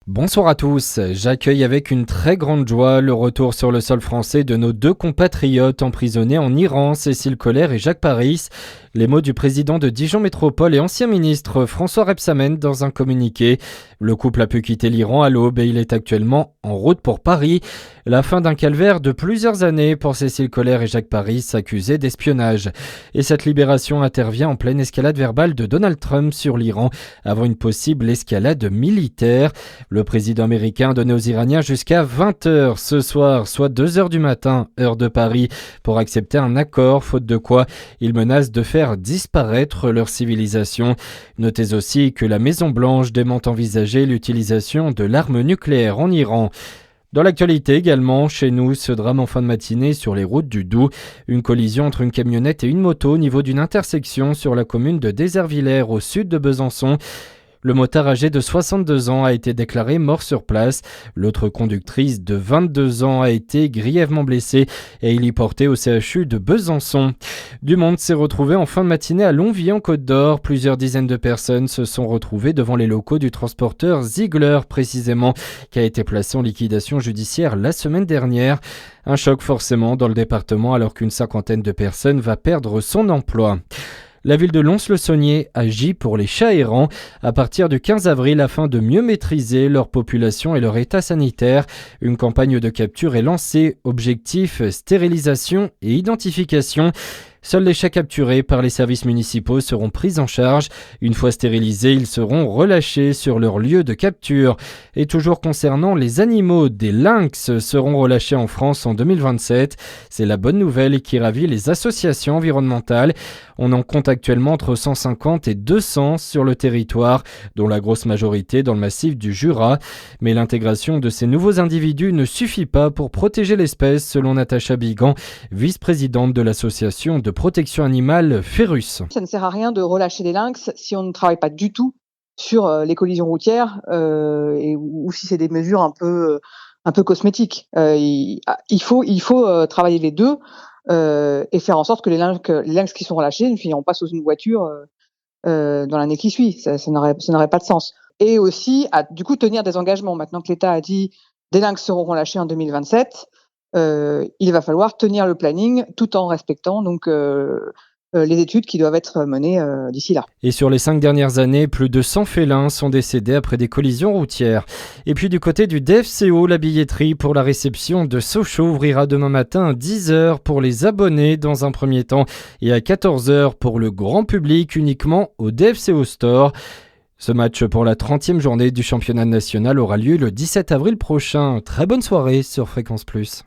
Bonsoir à tous, j'accueille avec une très grande joie le retour sur le sol français de nos deux compatriotes emprisonnés en Iran, Cécile Coller et Jacques Paris. Les mots du président de Dijon Métropole et ancien ministre François Rebsamen dans un communiqué. Le couple a pu quitter l'Iran à l'aube et il est actuellement en route pour Paris. La fin d'un calvaire de plusieurs années pour Cécile Coller et Jacques Paris, accusés d'espionnage. Et cette libération intervient en pleine escalade verbale de Donald Trump sur l'Iran avant une possible escalade militaire. Le président américain a donné aux Iraniens jusqu'à 20h ce soir, soit 2h du matin, heure de Paris, pour accepter un accord, faute de quoi il menace de faire disparaître leur civilisation. Notez aussi que la Maison-Blanche démente envisager l'utilisation de l'arme nucléaire en Iran. Dans l'actualité également, chez nous, ce drame en fin de matinée sur les routes du Doubs. Une collision entre une camionnette et une moto au niveau d'une intersection sur la commune de Déservillers au sud de Besançon. Le motard âgé de 62 ans a été déclaré mort sur place. L'autre conductrice de 22 ans a été grièvement blessée et il y porté au CHU de Besançon. Du monde s'est retrouvé en fin de matinée à Longwy en Côte d'Or. Plusieurs dizaines de personnes se sont retrouvées devant les locaux du transporteur Ziegler précisément, qui a été placé en liquidation judiciaire la semaine dernière. Un choc forcément dans le département alors qu'une cinquantaine de personnes va perdre son emploi. La ville de Lons-le-Saunier agit pour les chats errants à partir du 15 avril afin de mieux maîtriser leur population et leur état sanitaire. Une campagne de capture est lancée. Objectif, stérilisation et identification. Seuls les chats capturés par les services municipaux seront pris en charge. Une fois stérilisés, ils seront relâchés sur leur lieu de capture. Et toujours concernant les animaux, des lynx seront relâchés en France en 2027. C'est la bonne nouvelle qui ravit les associations environnementales. On en compte actuellement entre 150 et 200 sur le territoire, dont la grosse majorité dans le massif du Jura. Mais l'intégration de ces nouveaux individus ne suffit pas pour protéger l'espèce, selon Natacha Bigan, vice-présidente de l'association de protection animale Ferrus. Ça ne sert à rien de relâcher les lynx si on ne travaille pas du tout sur les collisions routières ou si c'est des mesures un peu cosmétiques. Il faut travailler les deux et faire en sorte que les lynx qui sont relâchés ne finiront pas sous une voiture dans l'année qui suit. Ça n'aurait pas de sens. Et aussi, du coup, tenir des engagements. Maintenant que l'État a dit des lynx seront relâchés en 2027, il va falloir tenir le planning tout en respectant les études qui doivent être menées d'ici là. Et sur les 5 dernières années, plus de 100 félins sont décédés après des collisions routières. Et puis du côté du DFCO, la billetterie pour la réception de Sochaux ouvrira demain matin à 10h pour les abonnés dans un premier temps et à 14h pour le grand public uniquement au DFCO Store. Ce match pour la 30e journée du championnat national aura lieu le 17 avril prochain. Très bonne soirée sur Fréquence Plus.